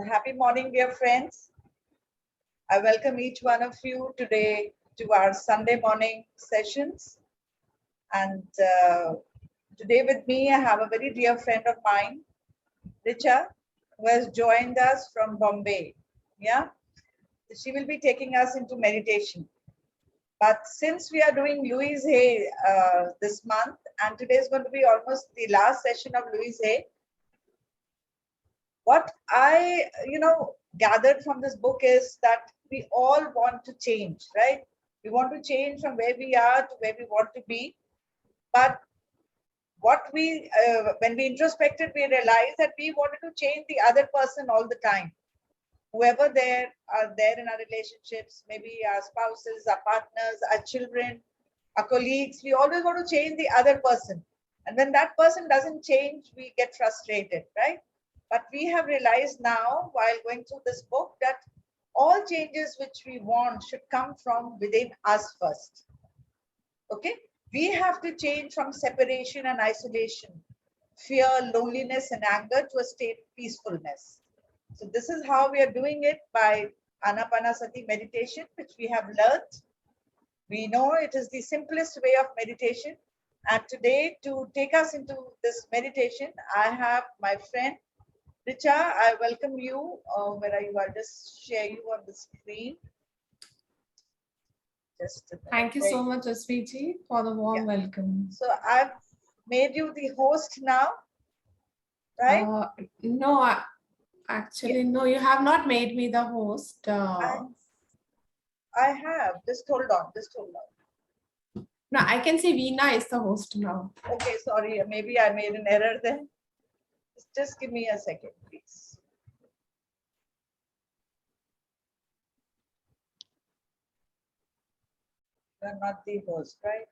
Happy morning, dear friends. I welcome each one of you today to our Sunday morning sessions. And today with me, I have a very dear friend of mine, Richa, who has joined us from Bombay. Yeah, she will be taking us into meditation. But since we are doing Louise Hay this month, and today is going to be almost the last session of Louise Hay, what I gathered from this book is that we all want to change, right? We want to change from where we are to where we want to be. But what we when we introspected, we realized that we wanted to change the other person all the time. Whoever there are there in our relationships, maybe our spouses, our partners, our children, our colleagues, we always want to change the other person. And when that person doesn't change, we get frustrated, right? But we have realized now, while going through this book, that all changes which we want should come from within us first. Okay? We have to change from separation and isolation, fear, loneliness, and anger to a state of peacefulness. So this is how we are doing it by Anapa sati meditation, which we have learned. We know it is the simplest way of meditation. And today, to take us into this meditation, I have my friend Richa. I welcome you. Where are you? I'll just share you on the screen. Thank you so much, Asviji, for the warm welcome. So I've made you the host now, right? No, actually, no, you have not made me the host. I have. Just hold on. Just hold on. No, I can see Veena is the host now. Okay, sorry. Maybe I made an error then. Just give me a second, please. You're not the host, right?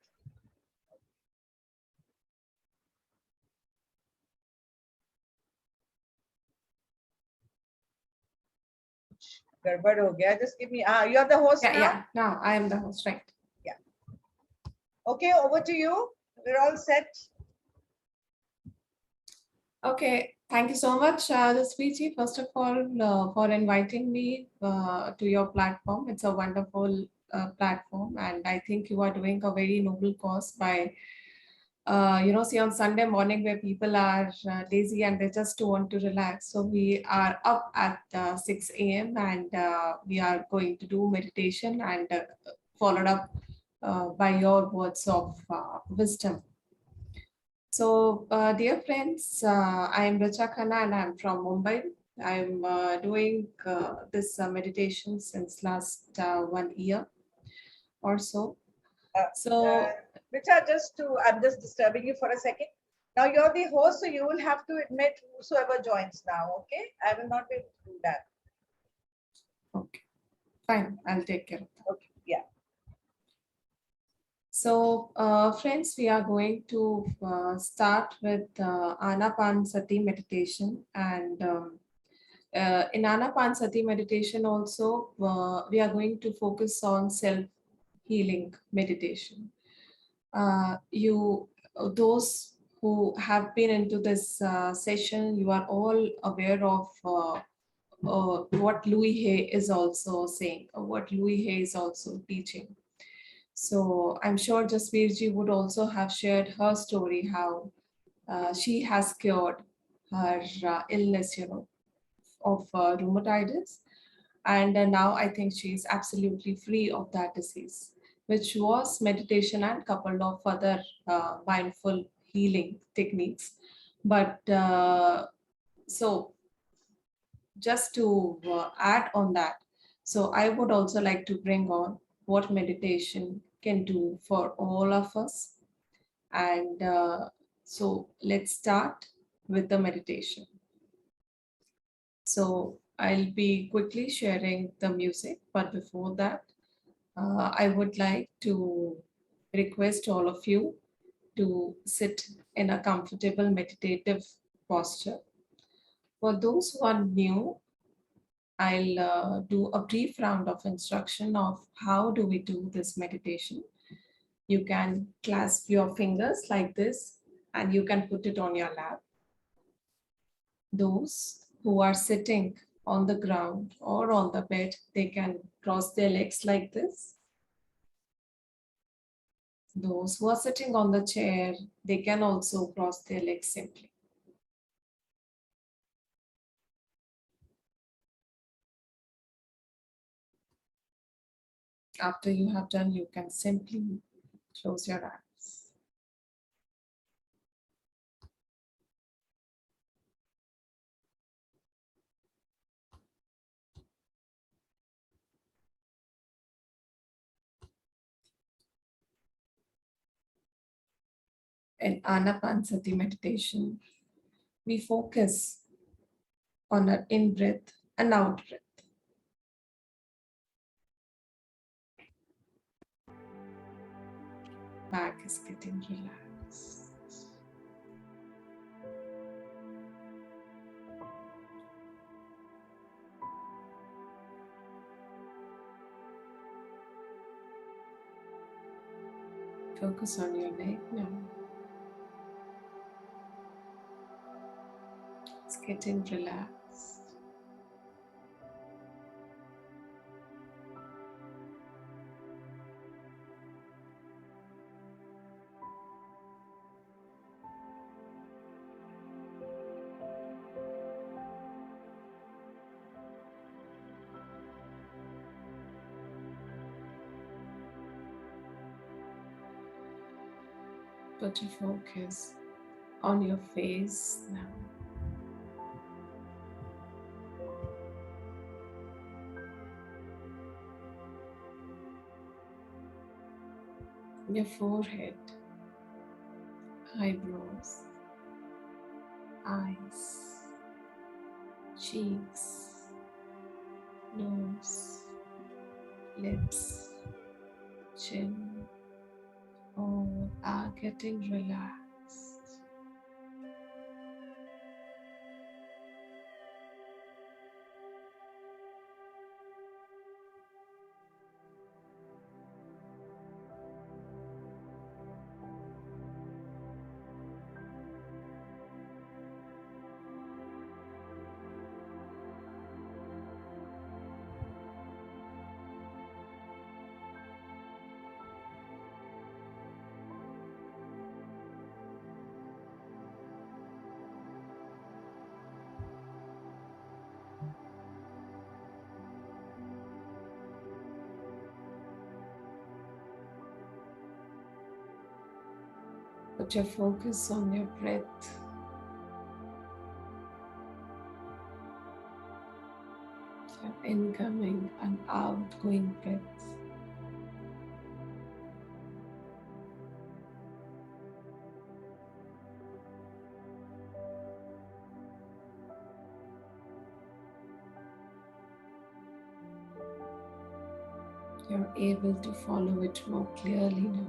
Garbad ho gaya. Just give me. You're the host now? Yeah, now I am the host, right? Yeah. Okay, over to you. We're all set. Okay, thank you so much, Asviji, first of all, for inviting me to your platform. It's a wonderful platform, and I think you are doing a very noble cause by see on Sunday morning where people are lazy and they just want to relax. So we are up at 6 a.m. and we are going to do meditation and followed up by your words of wisdom. So dear friends, I am Richa Khanna and I'm from Mumbai. I'm doing this meditation since last 1 year or so. Richa, I'm just disturbing you for a second. Now you're the host, so you will have to admit whosoever joins now, okay? I will not be able to do that. Okay, fine. I'll take care of that. Okay, yeah. So, friends, we are going to start with Anapa sati meditation. And in Anapa sati meditation also, we are going to focus on self-healing meditation. Those who have been into this session, you are all aware of what Louis Hay is also saying, or what Louis Hay is also teaching. So I'm sure Jasveerji would also have shared her story, how she has cured her illness, of rheumatitis. And now I think she's absolutely free of that disease, which was meditation and coupled of other mindful healing techniques. But so just to add on that, so I would also like to bring on what meditation can do for all of us. And so let's start with the meditation. So I'll be quickly sharing the music, but before that, I would like to request all of you to sit in a comfortable meditative posture. For those who are new, I'll do a brief round of instruction of how do we do this meditation. You can clasp your fingers like this and you can put it on your lap. Those who are sitting on the ground or on the bed, they can cross their legs like this. Those who are sitting on the chair, they can also cross their legs simply. After you have done, you can simply close your eyes. In Anapa sati meditation, we focus on our in breath and out breath. Back is getting relaxed. Focus on your neck now. It's getting relaxed. Put your focus on your face now. Your forehead, eyebrows, eyes, cheeks, nose, lips, chin, all are getting relaxed. Put your focus on your breath. Your incoming and outgoing breath. You're able to follow it more clearly now.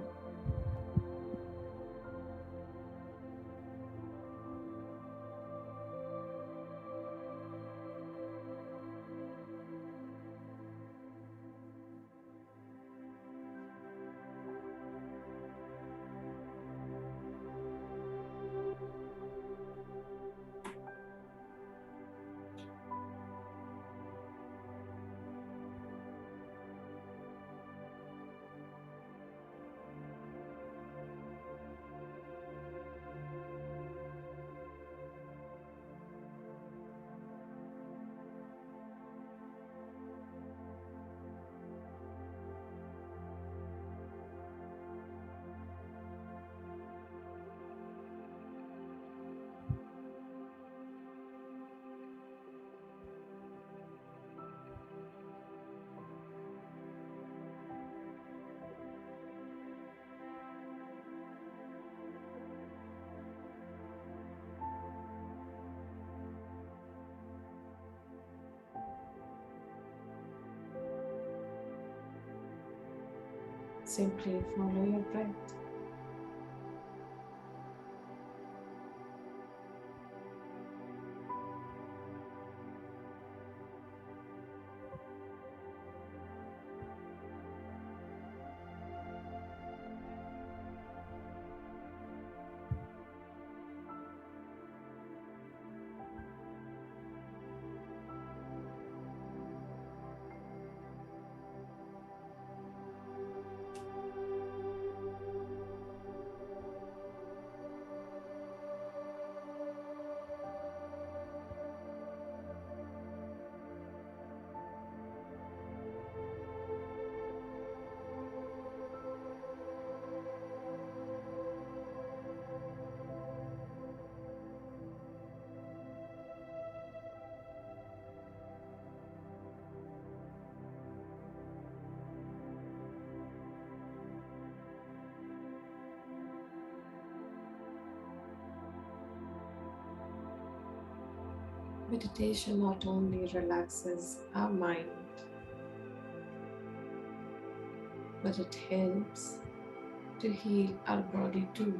Simply follow your breath. Meditation not only relaxes our mind, but it helps to heal our body too.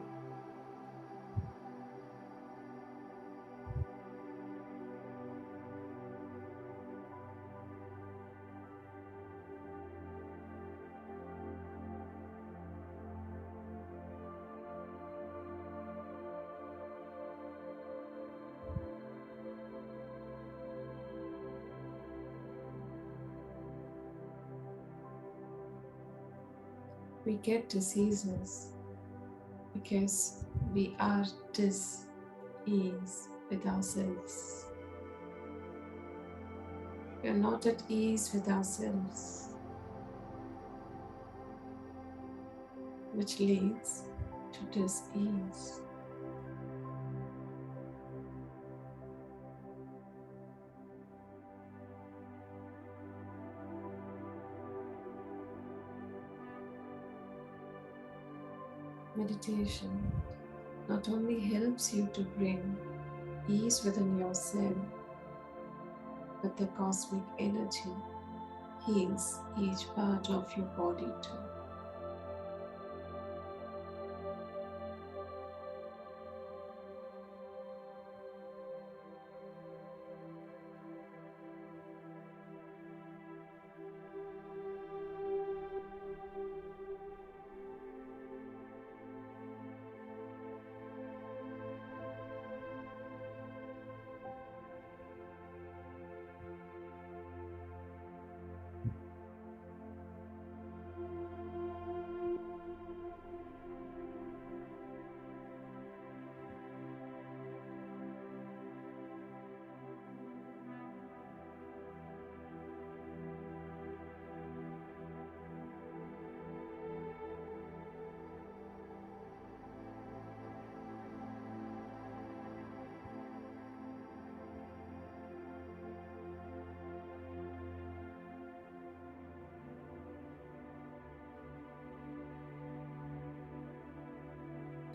We get diseases because we are dis-ease with ourselves. We are not at ease with ourselves, which leads to dis-ease. Meditation not only helps you to bring ease within yourself, but the cosmic energy heals each part of your body too.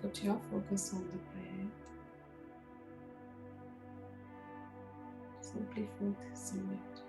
Put your focus on the breath. Simply focus on it.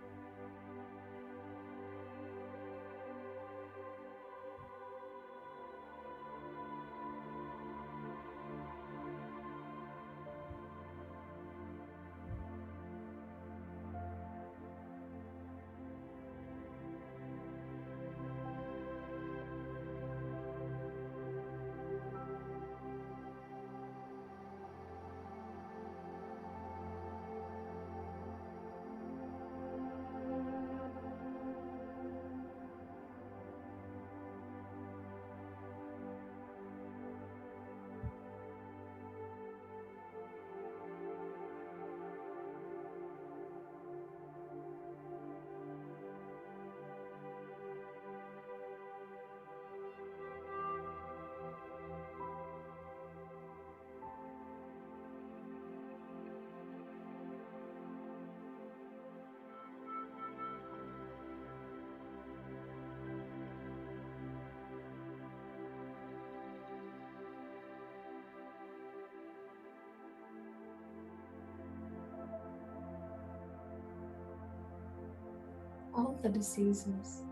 All the diseases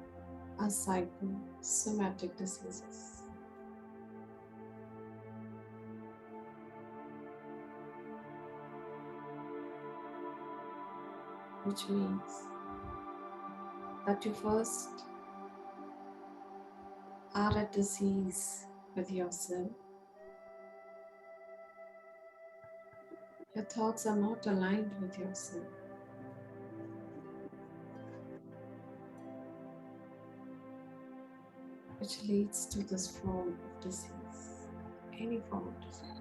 are psychosomatic diseases, which means that you first are at disease with yourself. Your thoughts are not aligned with yourself, which leads to this form of disease, any form of disease.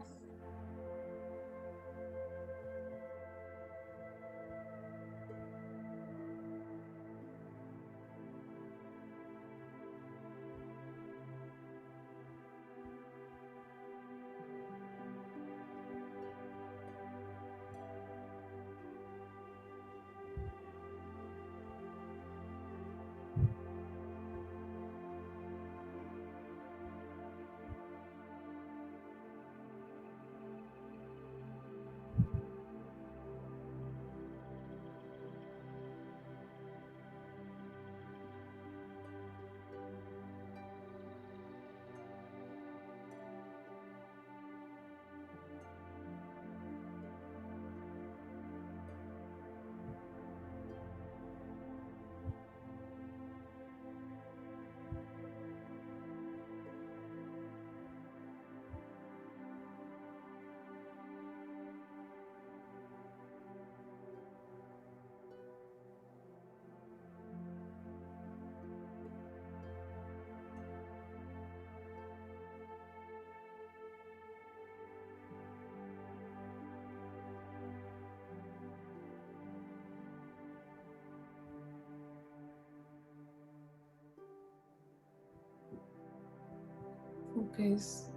focus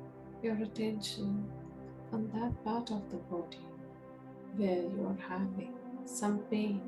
your attention on that part of the body where you are having some pain.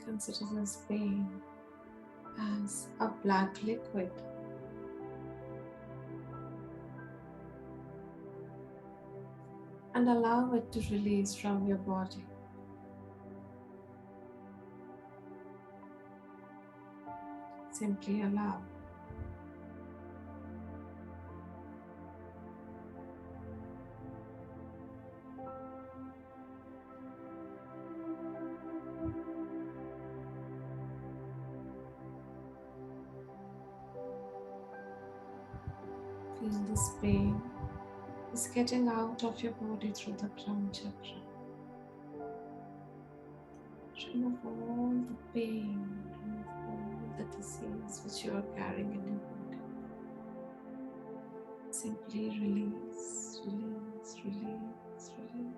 Consider this pain as a black liquid and allow it to release from your body. Simply allow. Feel this pain is getting out of your body through the crown chakra. Remove all the pain, remove all the disease which you are carrying in your body. Simply release, release, release, release.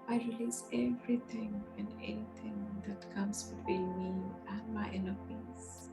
I release everything and anything that comes between me and my inner peace.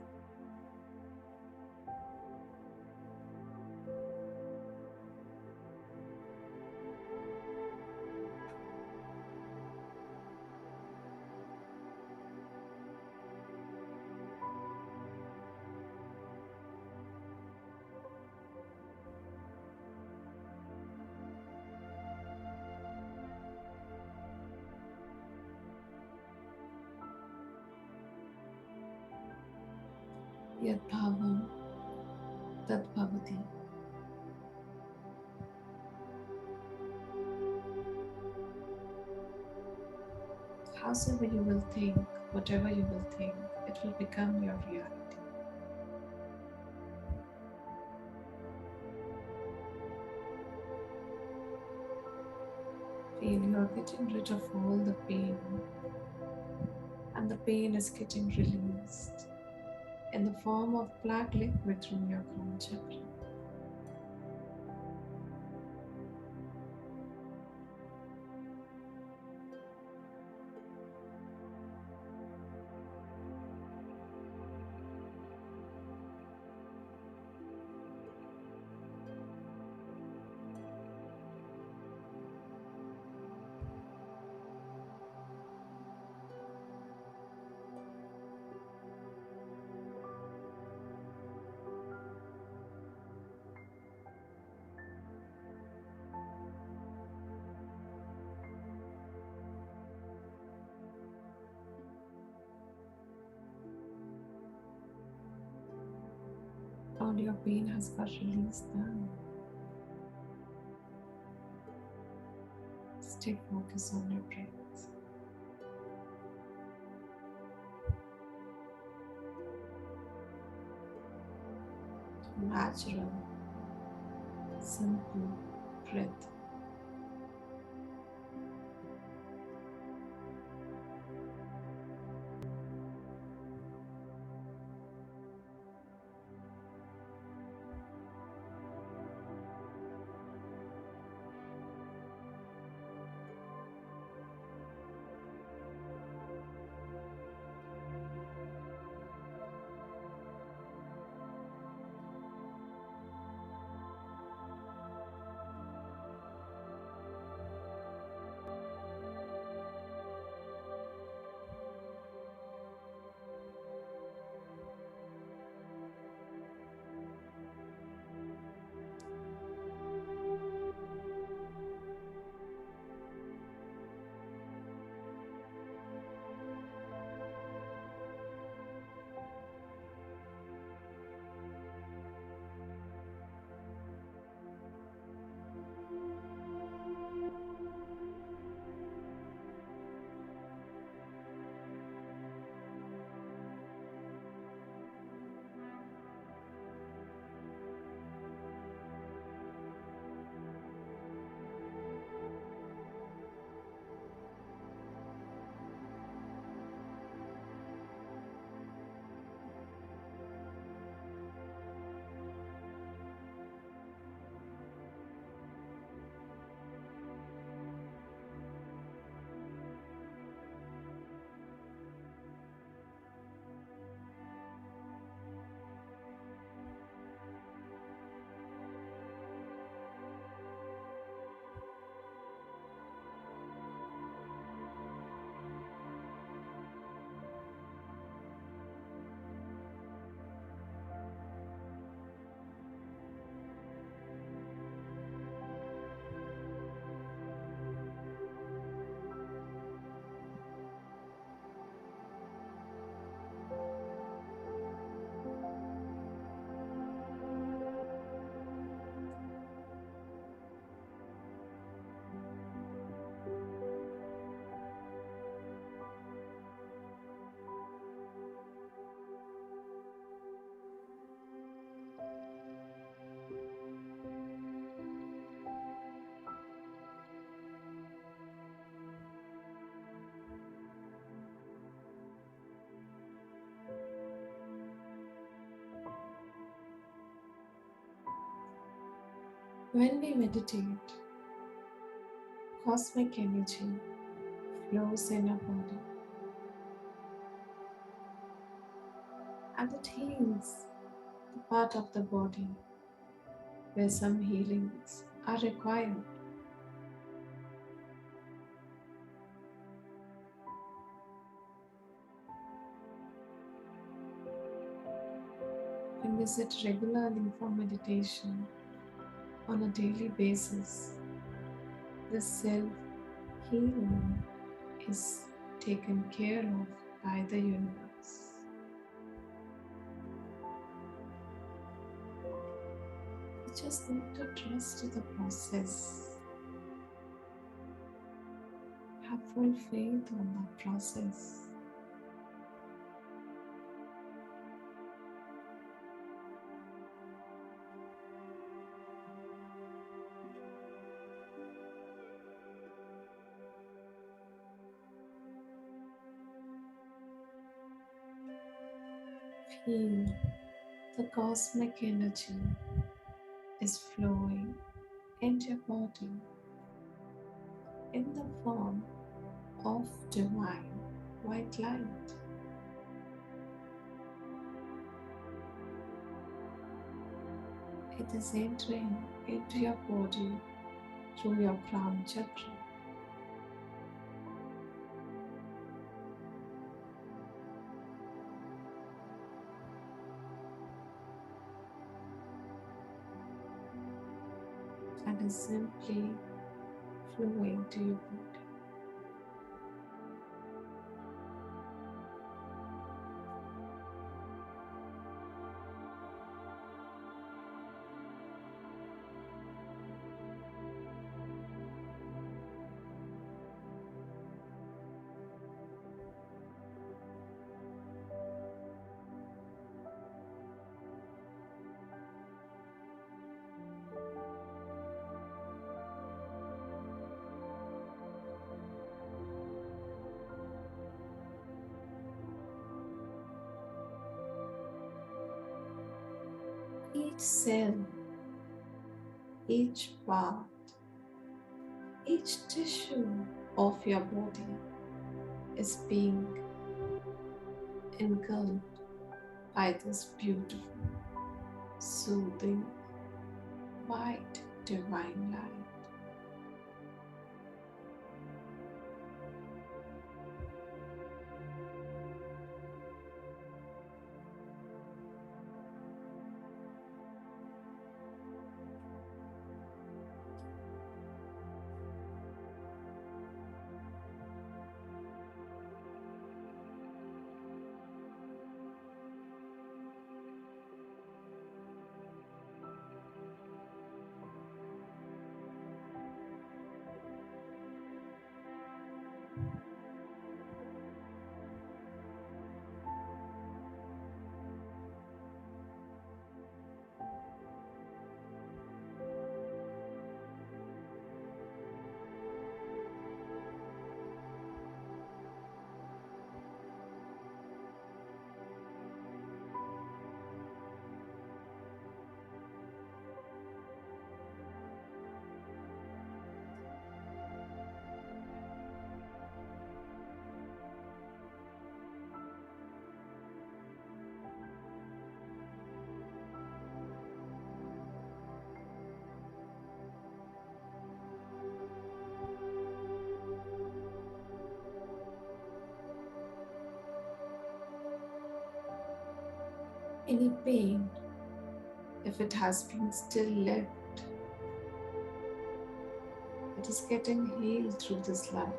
Yad bhavam tad bhavati. Howsoever you will think, whatever you will think, it will become your reality. Feel you are getting rid of all the pain, and the pain is getting released in the form of black liquid through your crown chakra. All your pain has got released now. Stay focused on your breath. Natural, simple breath. When we meditate, cosmic energy flows in our body and it heals the part of the body where some healings are required. When we sit regularly for meditation on a daily basis, this self healing is taken care of by the universe. You just need to trust the process. Have full faith on the process. Feel the cosmic energy is flowing into your body in the form of divine white light. It is entering into your body through your crown chakra. And is simply flowing to your body. Each cell, each part, each tissue of your body is being engulfed by this beautiful, soothing, white divine light. Any pain, if it has been still left, it is getting healed through this light.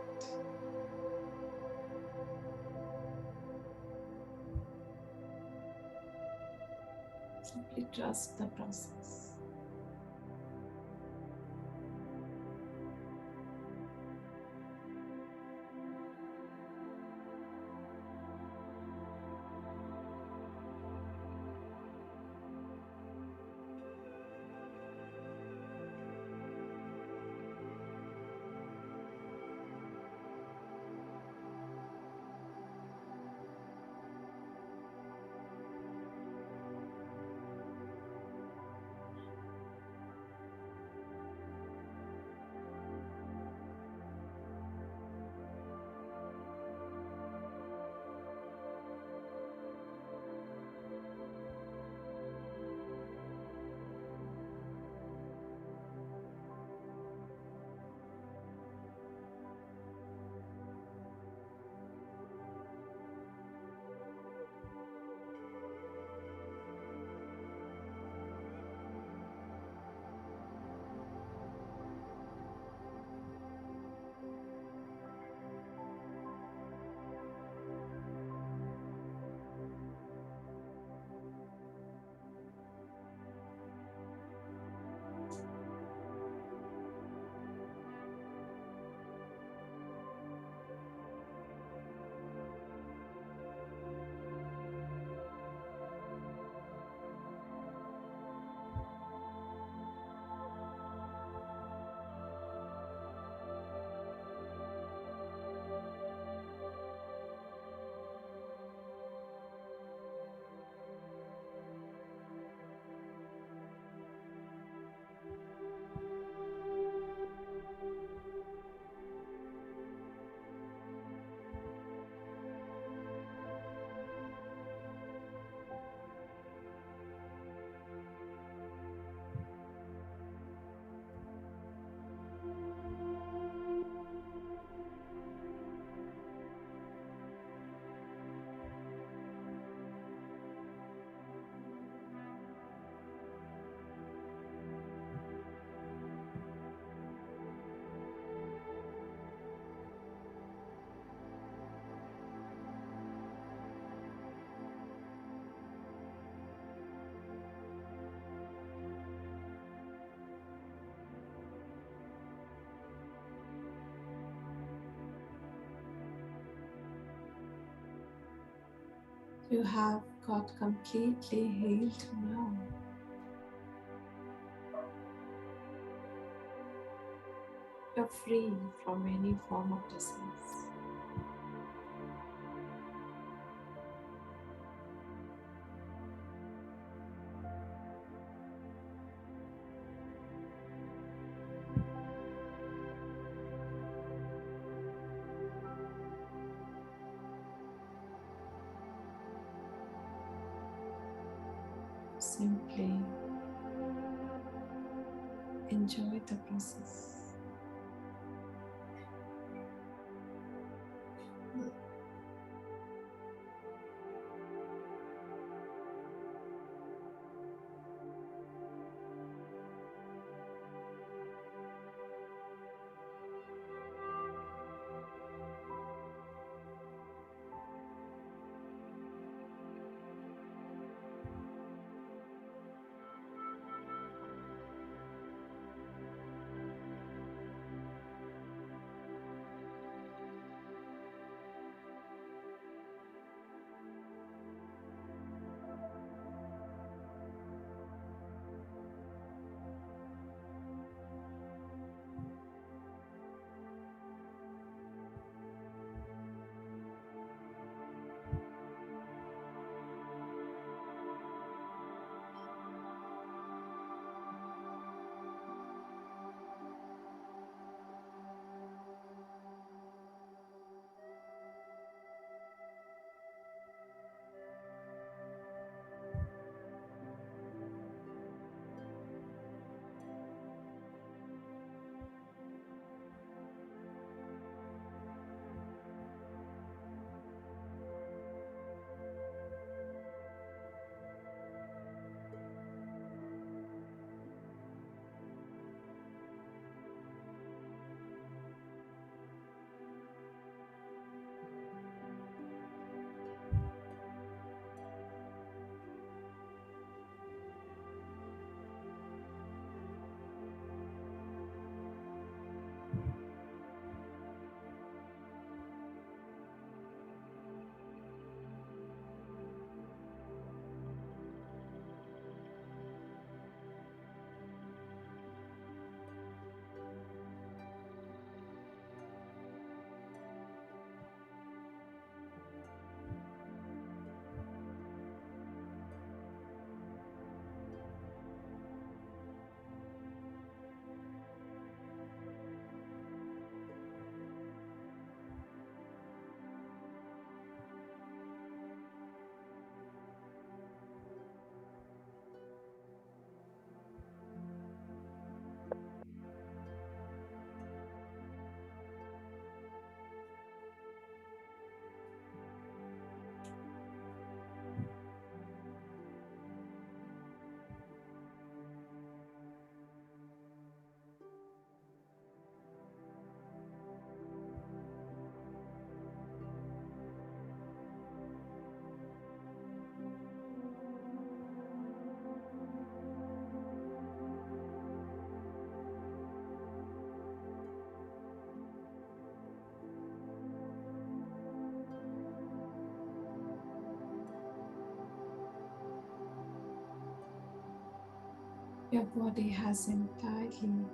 Simply trust the process. You have got completely healed now. You're free from any form of disease. Simply enjoy the process. Your body has entirely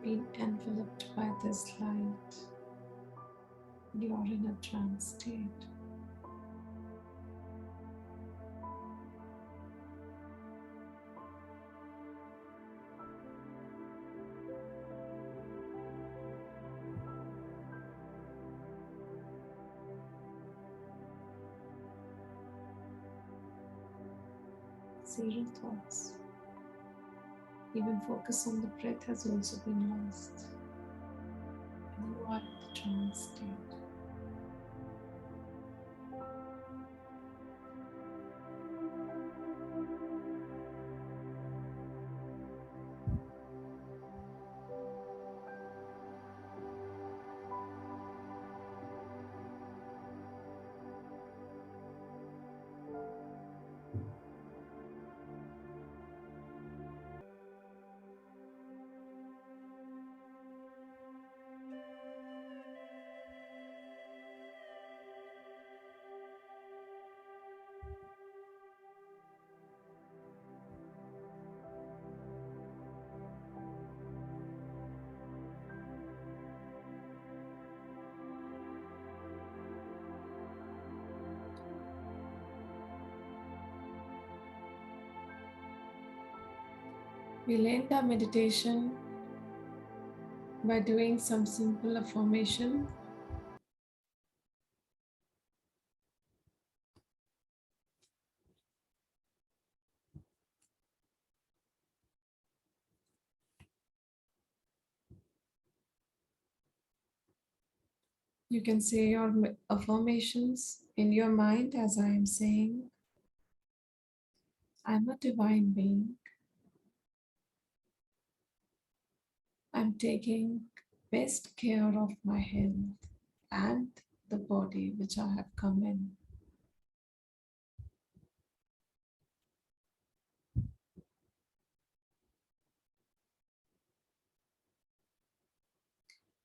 been enveloped by this light. You're in a trance state. Zero thoughts. Even focus on the breath has also been lost. And you are in the trance state. We'll end our meditation by doing some simple affirmation. You can say your affirmations in your mind as I am saying. I'm a divine being. I'm taking best care of my health and the body which I have come in.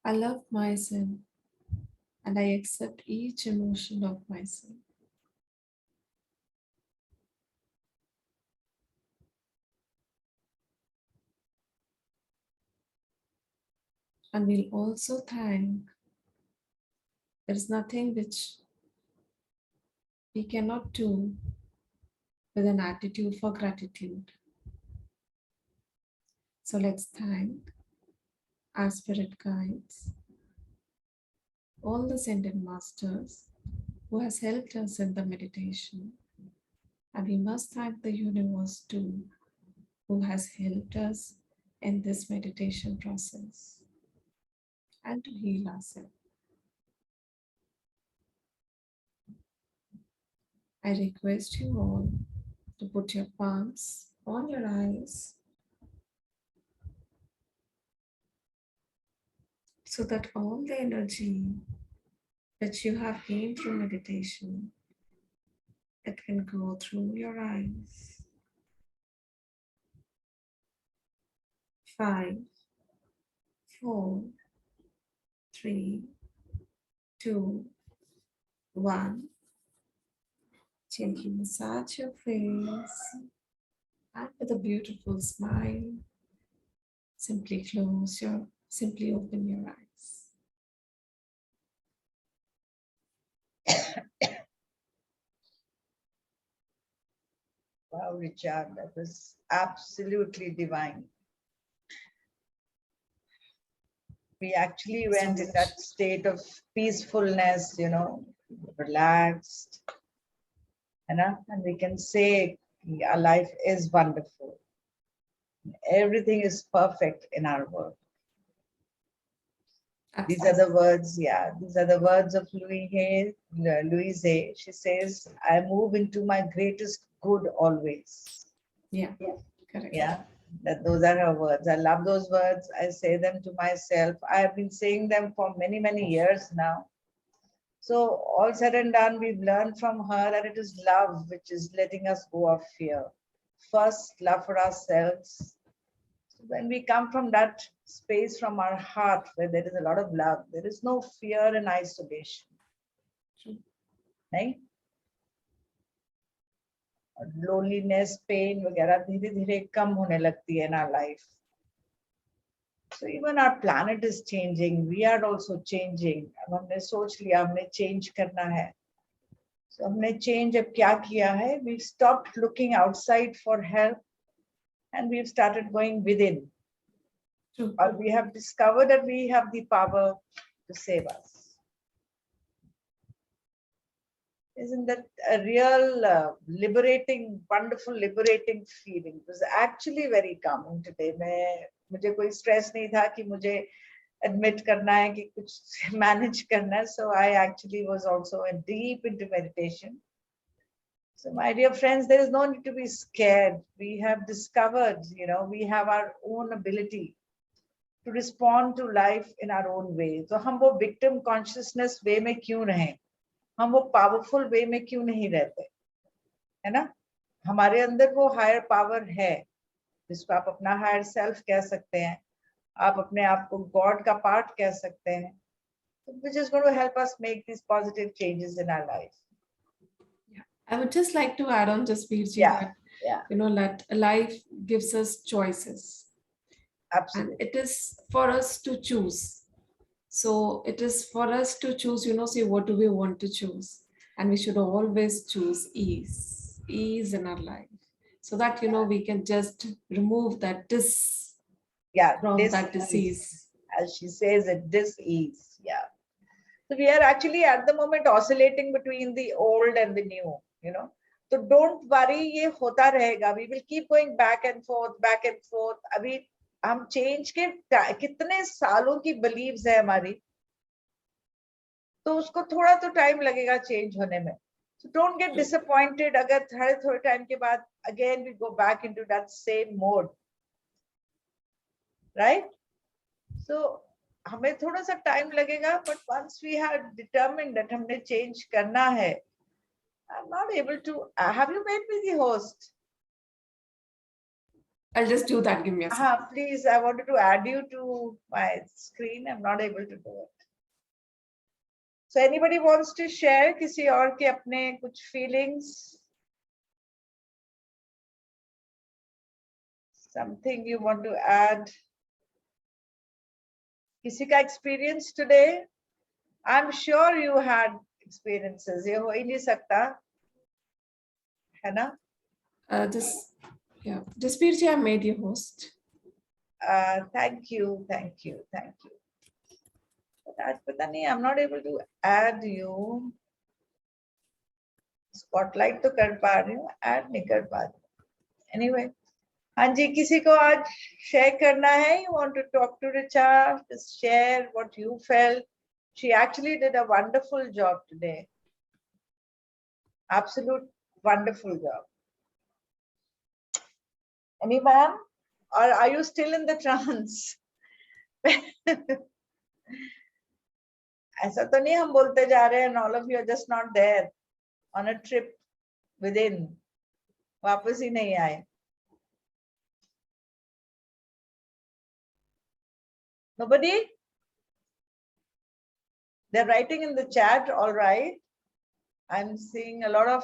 I love myself and I accept each emotion of myself. And we'll also thank there is nothing which we cannot do with an attitude for gratitude. So let's thank our spirit guides, all the ascended masters who has helped us in the meditation. And we must thank the universe too, who has helped us in this meditation process and to heal ourselves. I request you all to put your palms on your eyes so that all the energy that you have gained through meditation, it can go through your eyes. 5, 4, 3, 2, 1. Gently massage your face and with a beautiful smile, simply open your eyes. Wow, Richard, that was absolutely divine. We actually So went in much. that state of peacefulness, relaxed, and we can say our life is wonderful. Everything is perfect in our world. These are the words, yeah, these are the words of Louise Hay. She says, I move into my greatest good always. Yeah, correct. Yeah, those are her words. I love those words. I say them to myself. I have been saying them for many, many years now. So all said and done, we've learned from her that it is love which is letting us go of fear. First, love for ourselves. So when we come from that space from our heart where there is a lot of love, there is no fear and isolation. True. Right? Loneliness, pain वगैरह धीरे धीरे कम होने लगती है in our life. So even our planet is changing. We are also changing. अब हमने सोच लिया हमने change करना है. So हमने change अब क्या किया है? We've stopped looking outside for help and we've started going within. True. Or we have discovered that we have the power to save us. Isn't that a real liberating, wonderful, liberating feeling? It was actually very calming today. मुझे कोई stress नहीं था कि मुझे admit करना है कि कुछ manage करना है. So I actually was also deep into meditation. So my dear friends, there is no need to be scared. We have discovered, we have our own ability to respond to life in our own way. So हम वो victim consciousness way में क्यों रहें? हम वो powerful वे में क्यों नहीं रहते, है ना? हमारे अंदर वो हायर पावर है जिसको आप अपना हायर सेल्फ कह सकते हैं, आप अपने आप को गॉड का पार्ट कह सकते हैं, which is going to help us make these positive changes in our life. Yeah, I would just like to add on just Veerji Yeah, yeah, that life gives us choices and absolutely. it is for us to choose. So it is for us to choose, say what do we want to choose, and we should always choose ease in our life. so that we can just remove that Yeah, from that dis-ease, disease. as she says it, dis-ease. Yeah. So we are actually at the moment oscillating between the old and the new. So don't worry, ये होता रहेगा. We will keep going back and forth, back and forth. अभी हम change के कितने सालों की beliefs है हमारी, तो उसको थोड़ा तो time लगेगा change होने में. So don't get disappointed अगर थोड़े time के बाद again we go back into that same mode, right? So हमें थोड़ा सा time लगेगा, but once we have determined that हमने change करना है, I'm not able to. Have you made me the host? I'll just do that. Give me a second. Please, I wanted to add you to my screen. I'm not able to do it. So anybody wants to share किसी और के अपने कुछ feelings? Something you want to add? किसी का experience today? I'm sure you had experiences. ये हो ही नहीं सकता, है ना? Jaspirji, I made you host. Thank you. But पता नहीं, I'm not able to add you. Spotlight तो कर पा रही हूँ, add नहीं कर पा रही. Anyway, हाँ जी, किसी को आज share करना है? You want to talk to Richa? Just share what you felt. She actually did a wonderful job today. Absolute wonderful job. Anyone? Or are you still in the trance? ऐसा तो नहीं हम बोलते जा रहे हैं and all of you are just not there on a trip within. वापस ही नहीं आए. Nobody? They're writing in the chat, all right. I'm seeing a lot of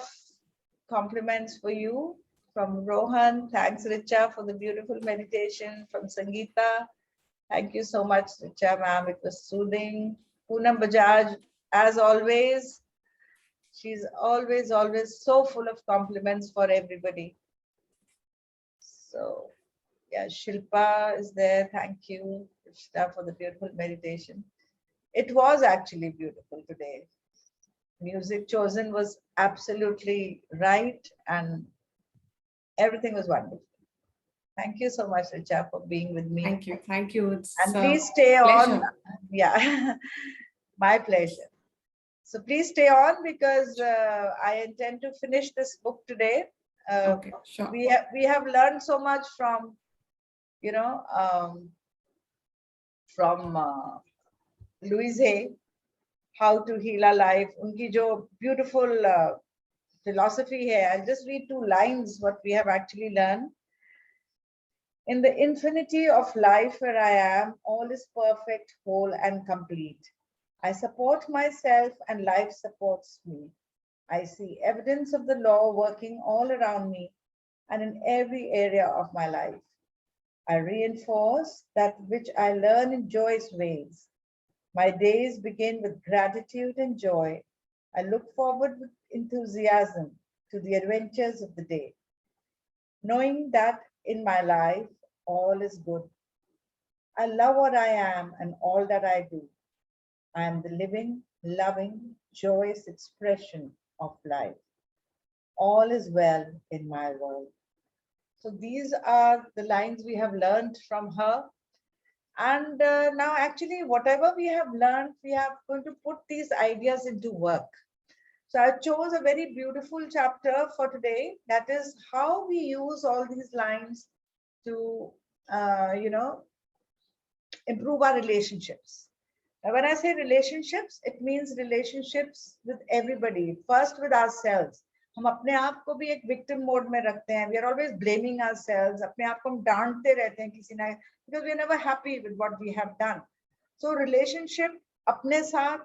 compliments for you from Rohan. Thanks, Richa, for the beautiful meditation. From Sangeeta. Thank you so much, Richa, ma'am. It was soothing. Poonam Bajaj, as always. She's always so full of compliments for everybody. So, yeah, Shilpa is there. Thank you, Krishna, for the beautiful meditation. It was actually beautiful today. Music chosen was absolutely right and everything was wonderful. Thank you so much, Richa, for being with me. Thank you. It's and please stay pleasure. on. Yeah, my pleasure. So please stay on because I intend to finish this book today. Okay, sure. We have learned so much from, from Louise Hay, how to heal our life. Unki jo beautiful philosophy hai. I'll just read 2 lines what we have actually learned. In the infinity of life where I am, all is perfect, whole and complete. I support myself and life supports me. I see evidence of the law working all around me and in every area of my life. I reinforce that which I learn in joyous ways. My days begin with gratitude and joy. I look forward with enthusiasm to the adventures of the day, knowing that in my life all is good. I love what I am and all that I do. I am the living, loving, joyous expression of life. All is well in my world. So these are the lines we have learned from her. And now actually whatever we have learned, we are going to put these ideas into work. So I chose a very beautiful chapter for today. That is how we use all these lines to, improve our relationships. Now, when I say relationships, it means relationships with everybody. First with ourselves. हम अपने आप को भी एक victim mode में रखते हैं. We are always blaming ourselves. अपने आप को हम डांटते रहते हैं किसी ना, because we are never happy with what we have done. So relationship अपने साथ,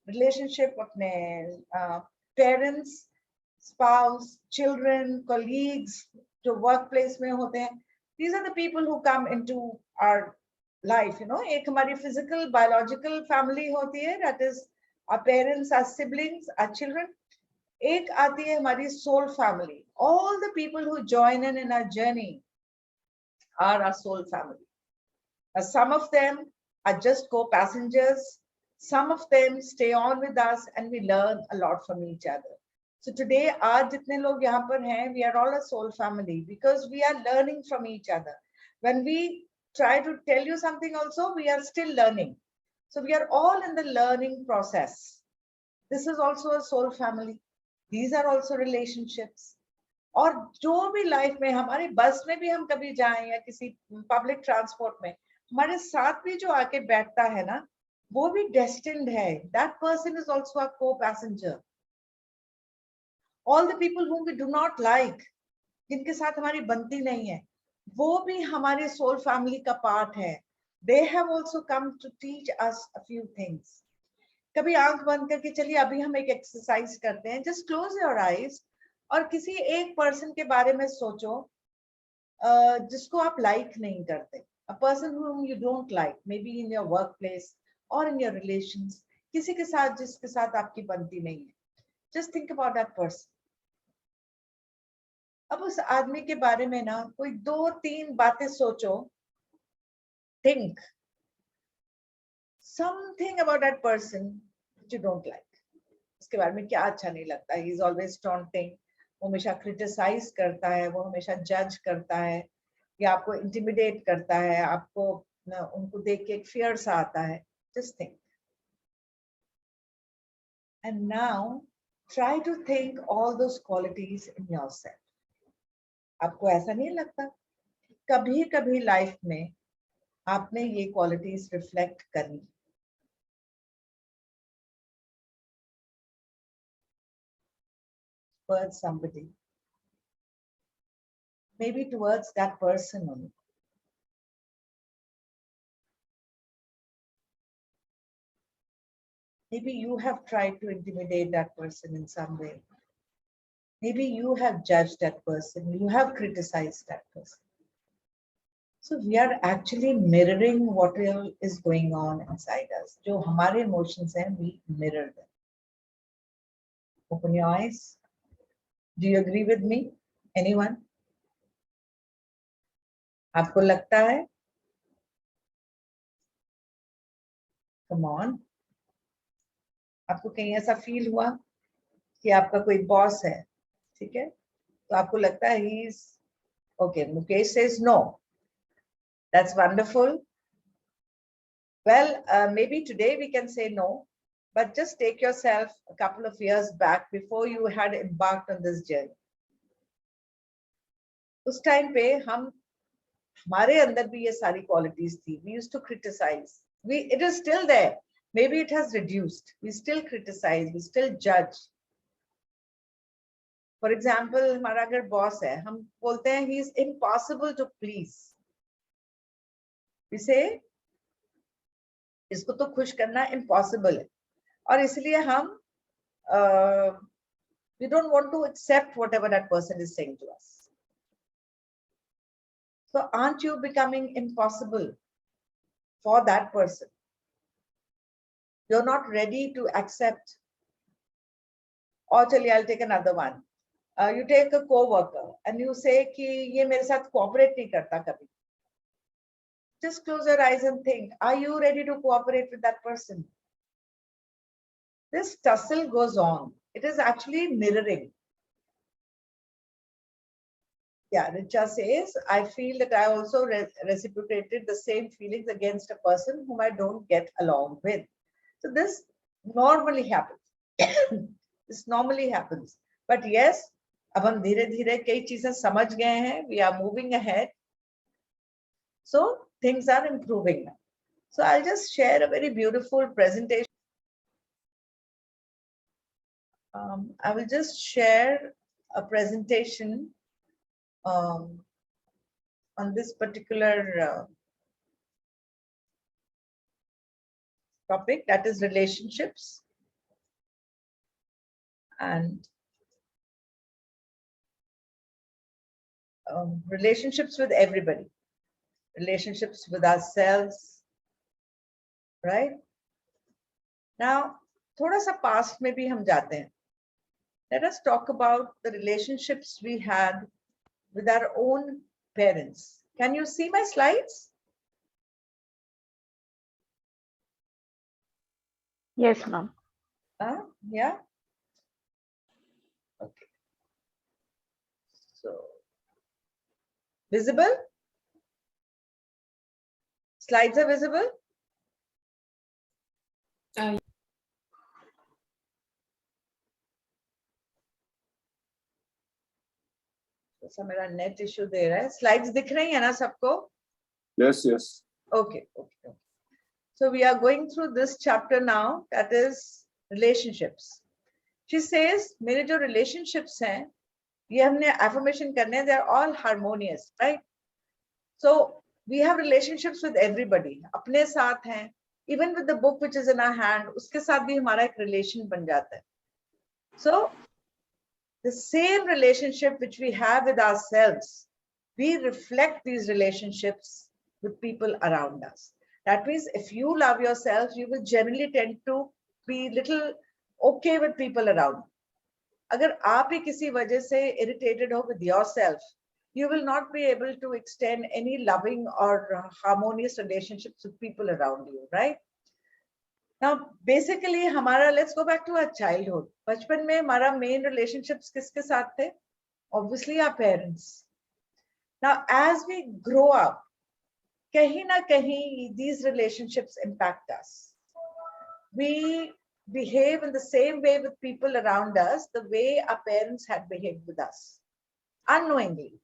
relationship अपने parents, spouse, children, colleagues, जो workplace में होते हैं. These are the people who come into our life. एक हमारी physical, biological family होती है. That is our parents, our siblings, our children. एक आती है हमारी soul family. All the people who join in our journey are our soul family. Some of them are just co-passengers. Some of them stay on with us and we learn a lot from each other. So today, आज जितने लोग यहाँ पर हैं, we are all a soul family because we are learning from each other. When we try to tell you something also, we are still learning. So we are all in the learning process. This is also a soul family. These are also relationships. और जो भी life में हमारी बस में भी हम कभी जाएं या किसी पब्लिक ट्रांसपोर्ट में हमारे साथ भी जो आके बैठता है ना वो भी डेस्टिन्ड है. That person is also a co passenger. All the people whom we do not like, जिनके साथ हमारी बनती नहीं है, वो भी हमारे सोल फैमिली का पार्ट है. They have also come to teach us a few things. कभी आंख बंद करके चलिए अभी हम एक एक्सरसाइज करते हैं. जस्ट क्लोज योर आईज और किसी एक पर्सन के बारे में सोचो जिसको आप लाइक नहीं करते. A person whom you don't like, maybe in your workplace or in your relations. किसी के साथ जिसके साथ आपकी बनती नहीं है. Just think about that person. अब उस आदमी के बारे में ना कोई 2-3 बातें सोचो. Think something about that person that you don't like. उसके बारे में क्या अच्छा नहीं लगता. He is always taunting. वो हमेशा क्रिटिसाइज करता है, वो हमेशा जज करता है या आपको इंटिमिडेट करता है, आपको उनको देख के एक फियर सा आता है. Just think and now try to think all those qualities in yourself. आपको ऐसा नहीं लगता कभी कभी लाइफ में आपने ये क्वालिटीज रिफ्लेक्ट करी? towards somebody, maybe towards that person only. Maybe you have tried to intimidate that person in some way. Maybe you have judged that person, you have criticized that person. So we are actually mirroring what is going on inside us. जो हमारे emotions हैं, we mirror them. Open your eyes. Do you agree with me? Anyone? आपको लगता है? Come on. आपको कहीं ऐसा feel हुआ कि आपका कोई बॉस है, ठीक है, तो आपको लगता है he is okay. Mukesh says no. That's wonderful. Well maybe today we can say no, but just take yourself a couple of years back before you had embarked on this journey. उस time पे हमारे अंदर भी ये सारी qualities थी. We used to criticize. It is still there. Maybe it has reduced. We still criticize, we still judge. For example, हमारा अगर बॉस है, हम बोलते हैं he is impossible to please. We say इसको तो खुश करना impossible है और इसलिए हम we don't want to accept whatever that person is saying to us. So aren't you becoming impossible for that person? You're not ready to accept. Or chaliye, I'll take another one. You take a co-worker and you say कि ये मेरे साथ cooperate नहीं करता कभी. Just close your eyes and think, are you ready to cooperate with that person? This tussle goes on. It is actually mirroring. Yeah, Richa says, I feel that I also reciprocated the same feelings against a person whom I don't get along with. So this normally happens. This normally happens. But yes, अब हम धीरे धीरे कई चीजें समझ गए हैं. We are moving ahead. So things are improving now. So I'll just share a very beautiful presentation. I will just share a presentation on this particular topic, that is relationships. And relationships with everybody, relationships with ourselves, right? Now, थोड़ा सा past में भी हम जाते हैं. let us talk about the relationships we had with our own parents. Can you see my slides? Yes, ma'am. Yeah. Okay. So, visible? Slides are visible? तो मेरा net issue दे रहा है. स्लाइड्स दिख रही है ना सबको? Yes, yes. Okay, okay. So we are going through this chapter now, that is relationships. She says, मेरे जो relationships हैं, ये हमने affirmation करने हैं, they are all harmonious, right? So we have relationships with everybody. अपने साथ हैं, even with the book which is in our hand, उसके साथ भी हमारा एक relation बन जाता है. So the same relationship which we have with ourselves, we reflect these relationships with people around us. That means if you love yourself, you will generally tend to be little okay with people around. अगर आप ही किसी वजह से irritated हो with yourself, you will not be able to extend any loving or harmonious relationships with people around you, right? Now, basically, हमारा, let's go back to our childhood. बचपन में हमारा main relationships किसके साथ थे? Obviously, our parents. Now, as we grow up, कहीं ना कहीं these relationships impact us. We behave in the same way with people around us, the way our parents had behaved with us, unknowingly.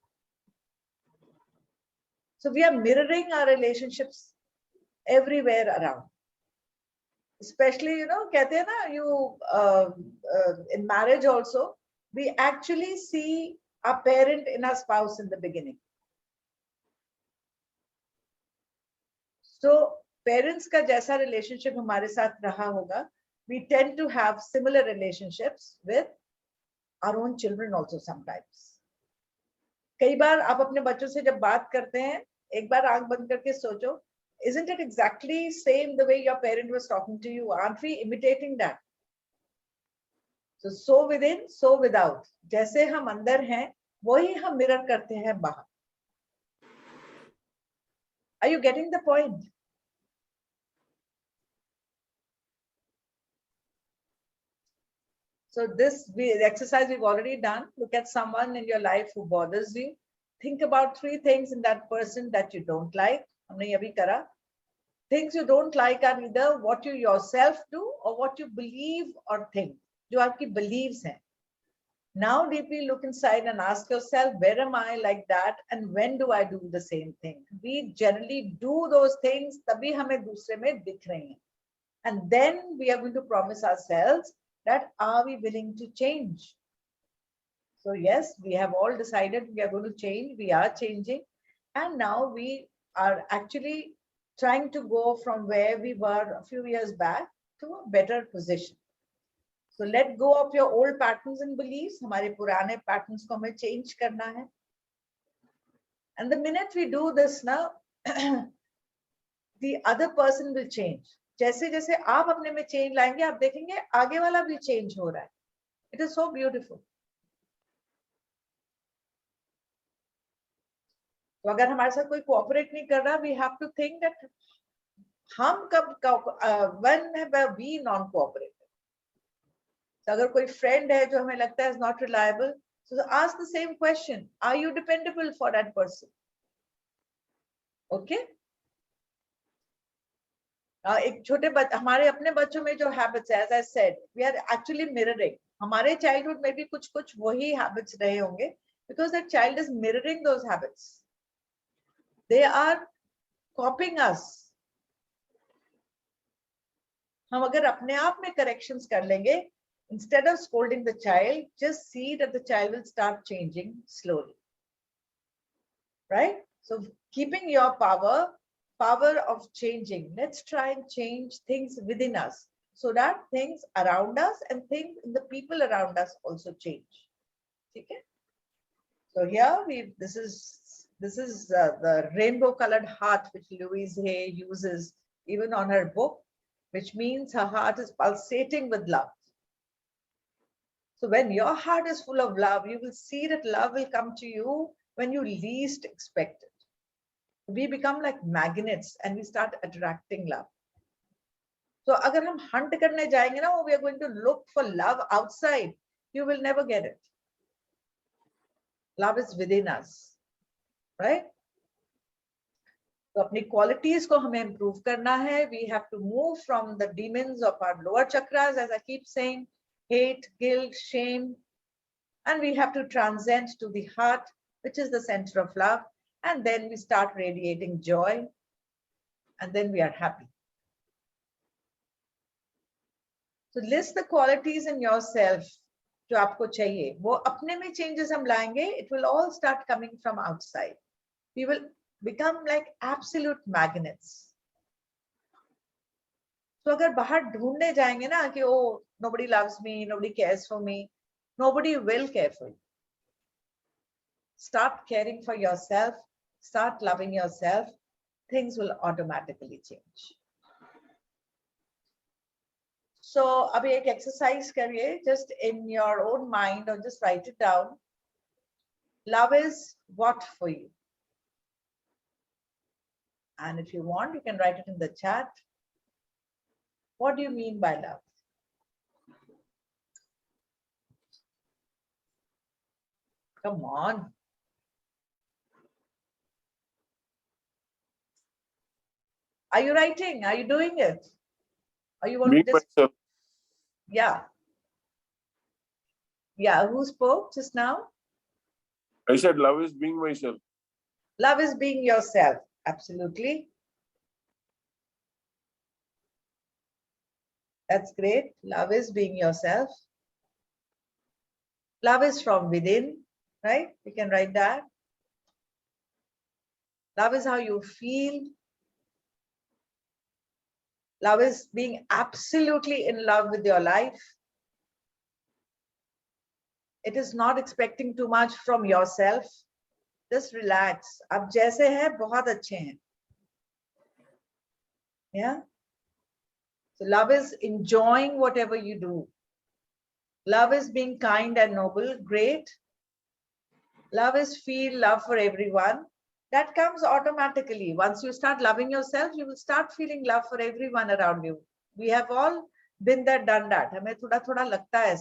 So we are mirroring our relationships everywhere around. Especially, कहते हैं ना, you in marriage also, we actually see our parent in our spouse in the beginning. So parents का जैसा relationship हमारे साथ रहा होगा, we tend to have similar relationships with our own children also sometimes. कई बार आप अपने बच्चों से जब बात करते हैं, एक बार आंख बंद करके सोचो, isn't it exactly same the way your parent was talking to you? Aren't we imitating that? So within, so without. जैसे हम अंदर हैं, वही हम mirror करते हैं बाहर. Are you getting the point? So this exercise we've already done. Look at someone in your life who bothers you. Think about 3 things in that person that you don't like. हमने ये भी करा. Things you don't like are either what you yourself do or what you believe or think. जो आपकी beliefs हैं. Now deeply look inside and ask yourself, where am I like that and when do I do the same thing? We generally do those things, तभी हमें दूसरे में दिख रही हैं. And then we are going to promise ourselves that are we willing to change? So yes, we have all decided we are going to change, we are changing. And now we are actually trying to go from where we were a few years back to a better position. So let go of your old patterns and beliefs. हमारे पुराने patterns को हमें change करना है. And the minute we do this now, the other person will change. जैसे जैसे आप अपने में change लाएंगे, आप देखेंगे आगे वाला भी change हो रहा है. It is so beautiful. तो अगर हमारे साथ कोई cooperate नहीं कर रहा, we have to think that हम कब when have we non-cooperative? तो अगर कोई friend है जो हमें लगता है is not reliable, so ask the same question: Are you dependable for that person? Okay. एक छोटे हमारे अपने बच्चों में जो habits है, as I said, we are actually mirroring. हमारे childhood में भी कुछ वही habits रहे होंगे, because that child is mirroring those habits. They are copying us. हम अगर अपने आप में corrections कर लेंगे, instead of scolding the child, just see that the child will start changing slowly. Right? So keeping your power of changing. Let's try and change things within us so that things around us and things in the people around us also change. Okay? So here this is the rainbow colored heart which Louise Hay uses even on her book, which means her heart is pulsating with love. So when your heart is full of love, you will see that love will come to you when you least expect it. We become like magnets and we start attracting love. So अगर हम hunt करने जाएंगे ना, we are going to look for love outside. You will never get it. Love is within us, right? तो अपनी qualities को हमें improve करना है. We have to move from the demons of our lower chakras, as I keep saying, hate, guilt, shame, and we have to transcend to the heart, which is the center of love, and then we start radiating joy, and then we are happy. So list the qualities in yourself जो आपको चाहिए. वो अपने में changes हम लाएंगे. It will all start coming from outside. We will become like absolute magnets. So अगर बाहर ढूंढने जाएंगे ना कि oh, nobody loves me, nobody cares for me, nobody will care for you. Start caring for yourself, start loving yourself, things will automatically change. So abhi ek exercise kariye, just in your own mind, or just write it down. Love is what for you? And if you want, you can write it in the chat. What do you mean by love? Come on. Are you writing? Are you doing it? Or you want Me, to just... myself. Yeah. Yeah, who spoke just now? I said love is being myself. Love is being yourself. Absolutely. That's great. Love is being yourself. Love is from within, right? You can write that. Love is how you feel. Love is being absolutely in love with your life. It is not expecting too much from yourself. Just relax. आप जैसे हैं बहुत अच्छे हैं. Yeah. So love is enjoying whatever you do. Love is being kind and noble. Great. Love is feel love for everyone. That comes automatically. Once you start loving yourself, you will start feeling love for everyone around you. We have all been there, done that. हमें थोड़ा थोड़ा लगता है.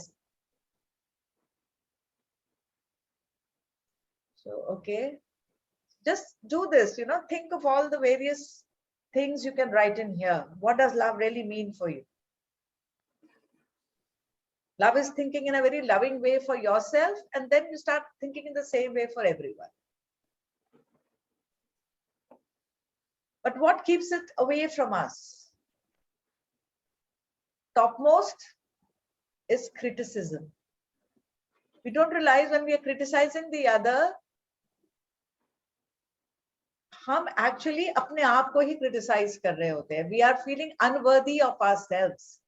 So, okay. Just do this, think of all the various things you can write in here. What does love really mean for you? Love is thinking in a very loving way for yourself, and then you start thinking in the same way for everyone. But what keeps it away from us? Topmost is criticism. We don't realize when we are criticizing the other, हम actually अपने आप को ही criticize कर रहे होते हैं. We are feeling unworthy of ourselves.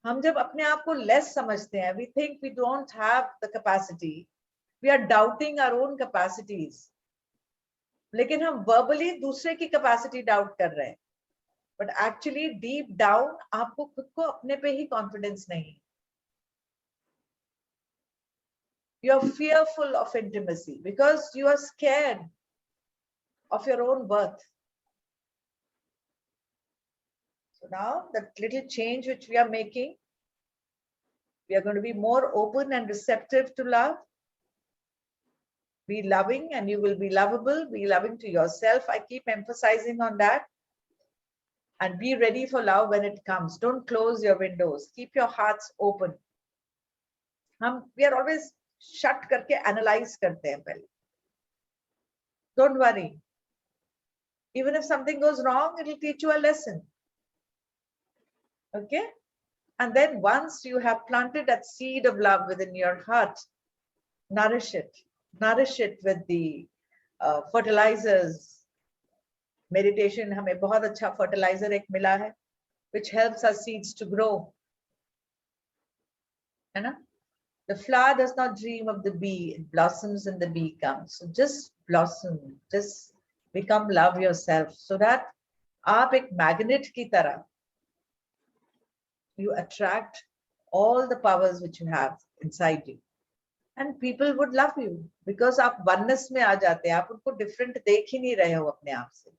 हम जब अपने आप को less समझते हैं, we think we don't have the capacity. We are doubting our own capacities. लेकिन हम verbally दूसरे की capacity doubt कर रहे हैं. But actually deep down आपको खुद को अपने पे ही confidence नहीं. You are fearful of intimacy because you are scared of your own worth. So now that little change which we are making, we are going to be more open and receptive to love. Be loving and you will be lovable. Be loving to yourself. I keep emphasizing on that. And be ready for love when it comes. Don't close your windows. Keep your hearts open. We are always shut करके analyze करते हैं पहले. Don't worry. Even if something goes wrong, it will teach you a lesson. Okay? And then once you have planted that seed of love within your heart, nourish it. Nourish it with the fertilizers. Meditation, हमें बहुत अच्छा fertilizer एक मिला है, which helps our seeds to grow. है ना? The flower does not dream of the bee, it blossoms and the bee comes. So just blossom, just become love yourself so that आप एक magnet की तरह you attract all the powers which you have inside you. And people would love you because आप oneness में आ जाते हैं, आप उनको different देख ही नहीं रहे हो अपने आप से.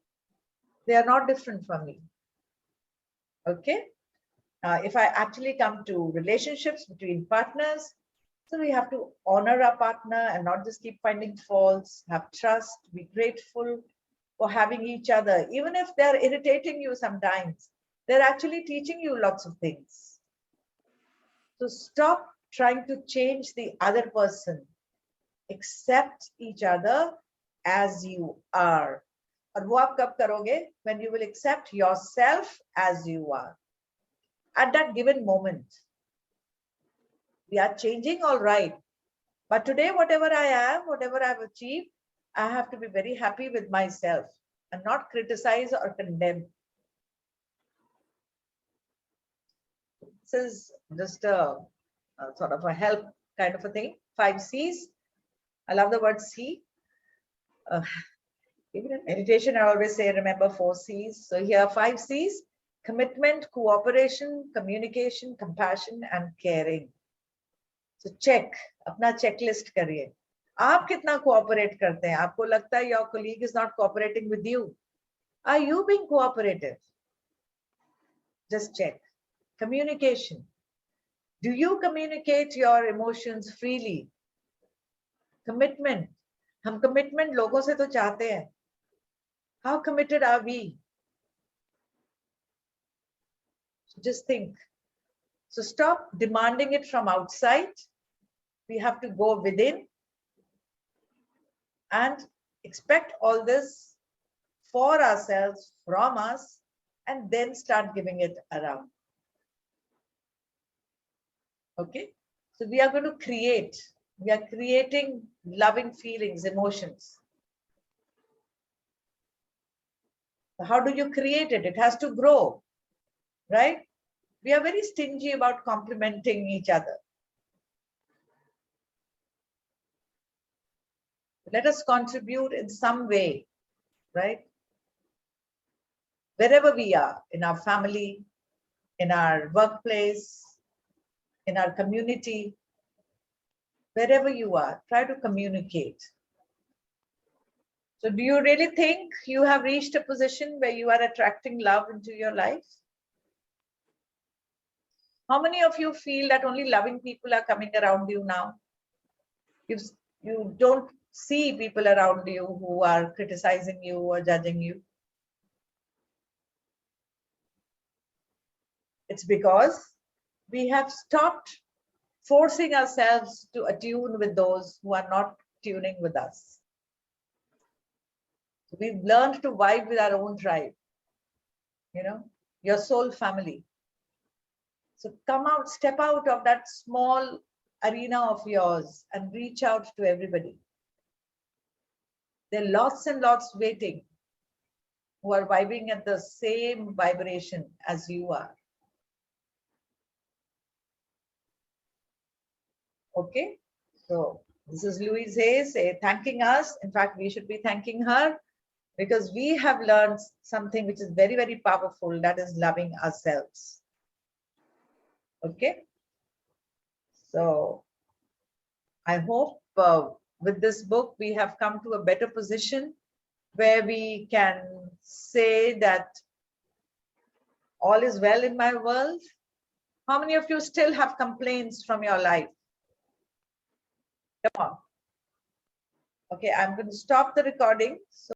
They are not different from you. Okay? If I actually come to relationships between partners, so we have to honor our partner and not just keep finding faults, have trust, be grateful for having each other. Even if they're irritating you sometimes, they're actually teaching you lots of things. So stop trying to change the other person. Accept each other as you are. और वो आप कब करोगे? When you will accept yourself as you are. At that given moment. We are changing, all right. But today, whatever I am, whatever I've achieved, I have to be very happy with myself and not criticize or condemn. This is just a sort of a help kind of a thing. 5 C's. I love the word C. Even in meditation, I always say, remember 4 C's. So here are 5 C's: commitment, cooperation, communication, compassion, and caring. So check, अपना checklist करिए. आप कितना cooperate करते हैं? आपको लगता है your colleague is not cooperating with you. Are you being cooperative? Just check. Communication. Do you communicate your emotions freely? Commitment. हम commitment लोगों से तो चाहते हैं. How committed are we? So just think. So stop demanding it from outside. We have to go within and expect all this for ourselves, from us, and then start giving it around. Okay? So we are going to create. We are creating loving feelings, emotions. So how do you create it? It has to grow, right? We are very stingy about complimenting each other. Let us contribute in some way, right? Wherever we are, in our family, in our workplace, in our community, wherever you are, try to communicate. So do you really think you have reached a position where you are attracting love into your life? How many of you feel that only loving people are coming around you now? You don't see people around you who are criticizing you or judging you. It's because we have stopped forcing ourselves to attune with those who are not tuning with us. We've learned to vibe with our own tribe, your soul family. So come out, step out of that small arena of yours and reach out to everybody. There are lots and lots waiting who are vibing at the same vibration as you are. Okay, so this is Louise Hayes thanking us. In fact, we should be thanking her because we have learned something which is very, very powerful, that is loving ourselves. Okay, so I hope with this book we have come to a better position where we can say that all is well in my world. How many of you still have complaints from your life? Come on. Okay, I'm going to stop the recording. So